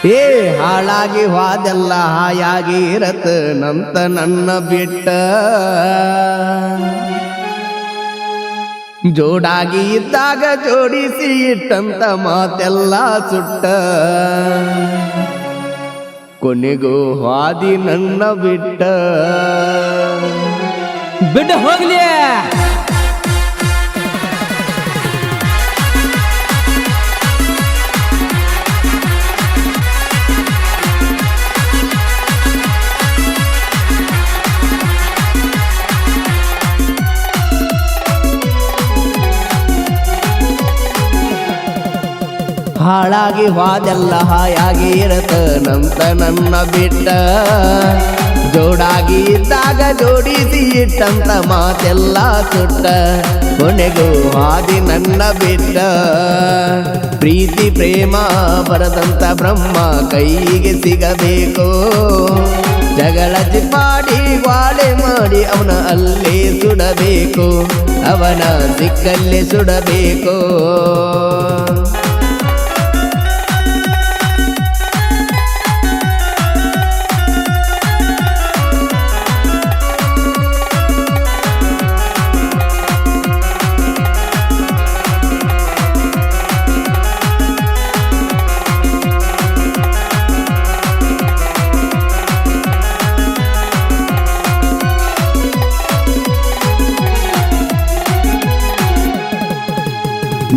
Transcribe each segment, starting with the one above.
ಏ ಹಾಳಾಗಿ ಹೋದೆಲ್ಲ ಹಾಯಾಗಿ ಇರತನಂತ ನನ್ನ ಬಿಟ್ಟ ಜೋಡಾಗಿ ಇದ್ದಾಗ ಜೋಡಿಸಿ ಇಟ್ಟಂತ ಮಾತೆಲ್ಲ ಸುಟ್ಟ ಕೊನೆಗೂ ಹಾದಿ ನನ್ನ ಬಿಟ್ಟ ಬಿಟ್ಟು ಹೋಗ್ಲಿ. ಹಾಳಾಗಿ ಹೋದೆಲ್ಲ ಹಾಯಾಗಿ ಇರತನಂತ ನನ್ನ ಬಿಟ್ಟ ಜೋಡಾಗಿ ಇದ್ದಾಗ ಜೋಡಿಸಿ ಇಟ್ಟಂತ ಮಾತೆಲ್ಲ ಸುಟ್ಟ ಕೊನೆಗೂ ಹಾದಿ ನನ್ನ ಬಿಟ್ಟ ಪ್ರೀತಿ ಪ್ರೇಮ ಬರದಂತ ಬ್ರಹ್ಮ ಕೈಗೆ ಸಿಗಬೇಕು ಜಗಳ ಚಿಪ್ಪಾಡಿ ಗ್ವಾಳೆ ಮಾಡಿ ಅವನ ಅಲ್ಲೇ ಸುಡಬೇಕು ಅವನ ಸಿಕ್ಕಲ್ಲೇ ಸುಡಬೇಕು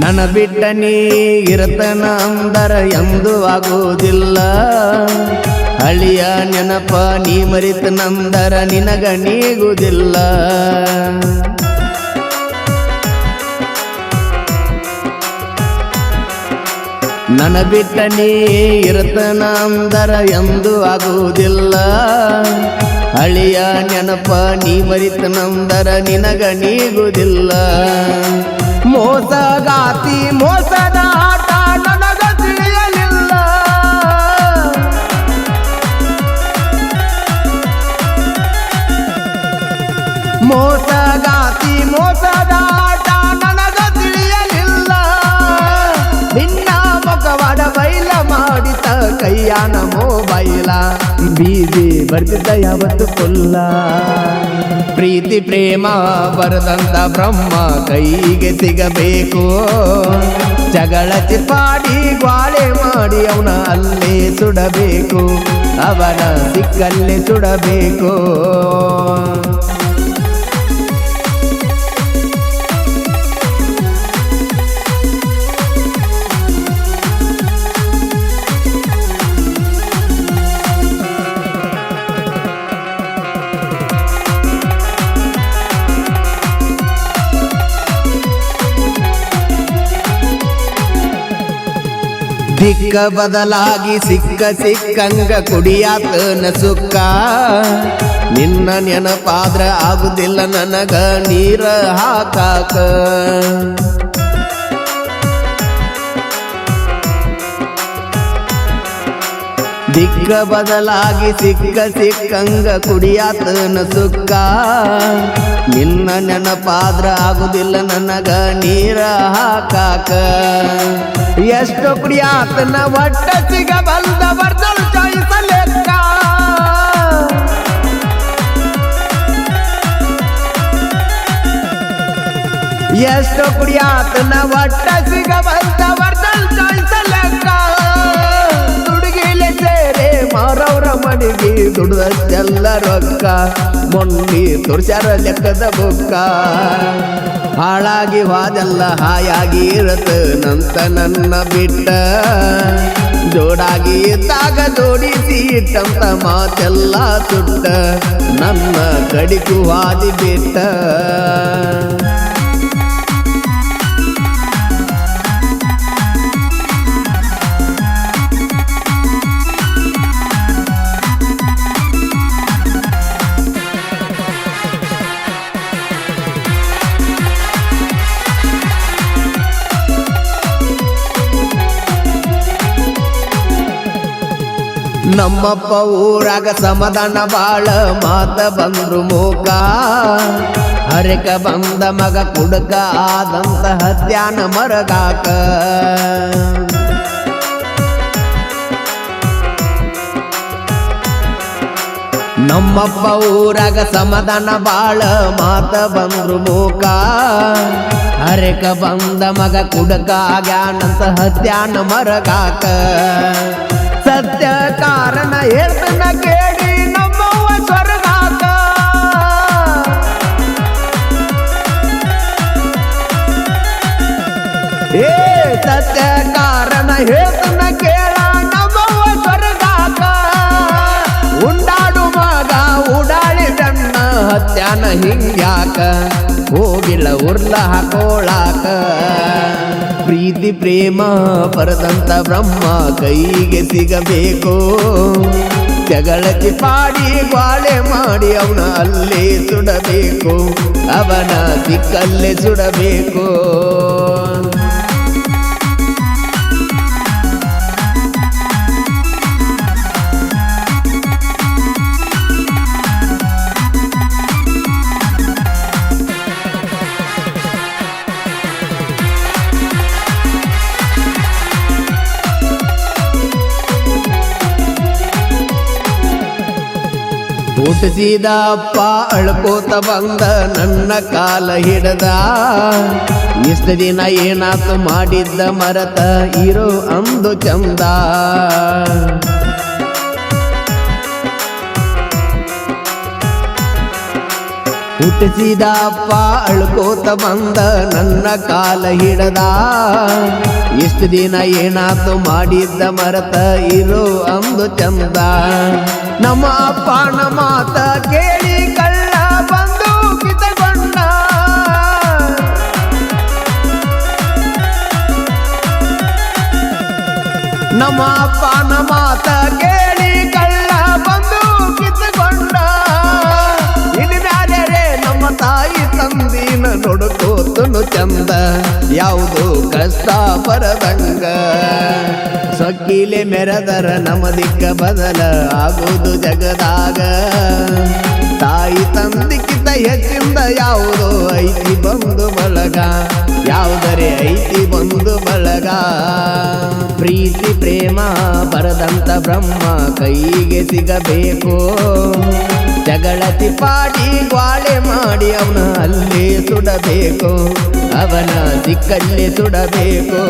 ನನ್ನ ಬಿಟ್ಟ ನೀ ಇರತನ ಅಂದರ ಎಂದು ಆಗುವುದಿಲ್ಲ ಹಳಿಯ ನೆನಪ ನೀ ಮರಿತನಂದರ ನಿನಗ ನೀಗುವುದಿಲ್ಲ ನನ್ನ ಬಿಟ್ಟ ನೀ ಇರತನ ಅಂದರ ಎಂದು ಆಗುವುದಿಲ್ಲ ಹಳಿಯ ನೆನಪ ನೀ ಮರಿತನಂದರ ನಿನಗ ನೀಗುವುದಿಲ್ಲ ಮೋಸಗಾತಿ ಮೋಸದ ಆಟ ನನಗ ತಿಳಿಯಲಿಲ್ಲ ಮೋಸಗಾತಿ ಮೋಸದ ಆಟ ನನಗ ತಿಳಿಯಲಿಲ್ಲ ನಿನ್ನ ಮುಖವಾಡ ಬೈಲ ಮಾಡಿತ ಕೈಯಾನ ಮೊಬೈಲ ಬೀದಿ ಬರ್ತಿದ್ದ ಯಾವತ್ತು ಫುಲ್ಲ ಪ್ರೀತಿ ಪ್ರೇಮ ಬರದಂತ ಬ್ರಹ್ಮ ಕೈಗೆ ಸಿಗಬೇಕು ಜಗಳ ಚಿಪ್ಪಾಡಿ ಗ್ವಾಳೆ ಮಾಡಿ ಅವನ ಅಲ್ಲೇ ಸುಡಬೇಕು ಅವನ ಸಿಕ್ಕಲ್ಲೇ ಸುಡಬೇಕು ದಿಕ್ಕ ಬದಲಾಗಿ ಸಿಕ್ಕ ಸಿಕ್ಕಂಗ ಕುಡಿಯಾತನ ಸುಕ್ಕ ನಿನ್ನ ನೆನಪಾದ್ರ ಆಗುದಿಲ್ಲ ನನಗ ನೀರ ಹಾಕಾಕ ದಿಕ್ಕ ಬದಲಾಗಿ ಸಿಕ್ಕ ಸಿಕ್ಕಂಗ ಕುಡಿಯಾತನ ಸುಕ್ಕ ನಿನ್ನ ನೆನಪಾದ್ರ ಆಗುದಿಲ್ಲ ನನಗ ನೀರ ಹಾಕಾಕ ಎಷ್ಟು ಕುಡಿಯಾತನ ಒಟ್ಟ ಸಿಗ ಬಂದ ಬರ್ದಲ್ ಚಾಯ್ಸ ಲೆಕ್ಕ ಎಷ್ಟು ಕುಡಿಯಾತನ ಒಟ್ಟ ಸಿಗ ಬಂದ ಬರ್ದಲ್ ಚಾಯ್ಸ ಲೆಕ್ಕ ದುಡುಗಿಲೆ ಸೇರೆ ಮಾರವ್ರ ಮನೆಗೆ ದುಡ್ದಷ್ಟೆಲ್ಲ ರೊಕ್ಕ ಮೊನ್ನೆ ತೋರ್ಸ್ಯಾರ ಲೆಕ್ಕದ ಬುಕ್ಕ ಹಾಳಾಗಿ ಹೋದೆಲ್ಲ ಹಾಯಾಗಿ ಇರತನಂತ ನನ್ನ ಬಿಟ್ಟ ಜೋಡಾಗಿ ಇದ್ದಾಗ ಜೋಡಿಸಿ ಇಟ್ಟಂತ ಮಾತೆಲ್ಲ ಸುಟ್ಟ ನನ್ನ ಕಡಿಕು ಹಾದಿ ಬಿಟ್ಟ ನಮ್ಮಪ್ಪ ಊರಾಗ ಸಮಾಧಾನ ಬಾಳ ಮಾತ ಬಂದ್ರು ಮೂಕ ಹರಕ ಬಂದ ಮಗ ಕುಡಕ ಆದಂತ ಹತ್ಯಾನ ಮರಗಾಕ ನಮ್ಮಪ್ಪ ಊರಾಗ ಸಮಾಧಾನ ಬಾಳ ಮಾತ ಬಂದ್ರು ಮೂಕ ಹರೇಕ ಬಂದ ಮಗ ಕುಡಕ ಆಗ್ಯಾನಂತ ಹತ್ಯಾನ ಮರಗಾಕ ಸತ್ಯ ಕಾರಣ ಹೇಳ್ತನ ಕೇಳಿ ನಮ್ಮವ್ವ ಸ್ವರ್ಗಾಕ ಏ ಸತ್ಯ ಕಾರಣ ಹೇಳ್ತನ ಕೇಳ ನಮ್ಮವ್ವ ಸ್ವರ್ಗಾಕ ಉಂಡಾಡು ಮಗ ಉಡಾಳಿದಣ್ಣ ಹತ್ಯಾನ ಹಿಂಗ್ಯಾಕ ಹೋಗಿಲ್ಲ ಉರ್ಲ ಹಾಕೋಳಾಕ ಪ್ರೀತಿ ಪ್ರೇಮ ಪರದಂತ ಬ್ರಹ್ಮ ಕೈಗೆ ಸಿಗಬೇಕು ಜಗಳತಿ ಪಾಡಿ ಗ್ವಾಳೆ ಮಾಡಿ ಅವನ ಅಲ್ಲೇ ಸುಡಬೇಕು ಅವನ ದಿಕ್ಕಲ್ಲೇ ಸುಡಬೇಕು ಹುಟ್ಟಿಸಿದ ಅಪ್ಪ ಅಳ್ಕೋತ ಬಂದ ನನ್ನ ಕಾಲ ಹಿಡದ ಇಷ್ಟ ದಿನ ಏನಾತು ಮಾಡಿದ್ದ ಮರತ ಇರೋ ಅಂದು ಚಂದ ಹುಟ್ಟಿಸಿದ ಅಪ್ಪ ಅಳ್ಕೋತ ಬಂದ ನನ್ನ ಕಾಲ ಹಿಡದ ಇಷ್ಟ ದಿನ ಏನಾತು ಮಾಡಿದ್ದ ಮರತ ಇರೋ ಅಂದು ಚಂದ ನಮ್ಮ ಅಪ್ಪನ ಮಾತ ಕೇಳಿ ಕಳ್ಳ ಬಂದು ಕಿತಗೊಂಡ ನಮ್ಮ ಅಪ್ಪನ ಮಾತ ಕೇಳಿ ಕಳ್ಳ ಬಂದು ಕಿತಗೊಂಡ ಇನ್ಮ್ಯಾಲೆ ನಮ್ಮ ತಾಯಿ ತಂದಿನ ನೋಡ್ಕೋತನು ಚಂದ ಯಾವುದು ಕಷ್ಟ ಬರದಂಗ ಸೊಕ್ಕಿಲೆ ಮೆರೆದರ ನಮ್ಮ ದಿಕ್ಕ ಬದಲ ಆಗುವುದು ಜಗದಾಗ ತಾಯಿ ತಂದಿಕ್ಕಿಂತ ಹೆಚ್ಚಿಂದ ಯಾವುದೋ ಐತಿ ಬಂದು ಬಳಗ ಯಾವುದರೆ ಐತಿ ಬಂದು ಬಳಗ ಪ್ರೀತಿ ಪ್ರೇಮ ಬರದಂತ ಬ್ರಹ್ಮ ಕೈಗೆ ಸಿಗಬೇಕು ಜಗಳತಿ ಪಾಡಿ ಗ್ವಾಳೆ ಮಾಡಿ ಅವನ ಅಲ್ಲೇ ಸುಡಬೇಕು ಅವನ ದಿಕ್ಕಲ್ಲೇ ಸುಡಬೇಕು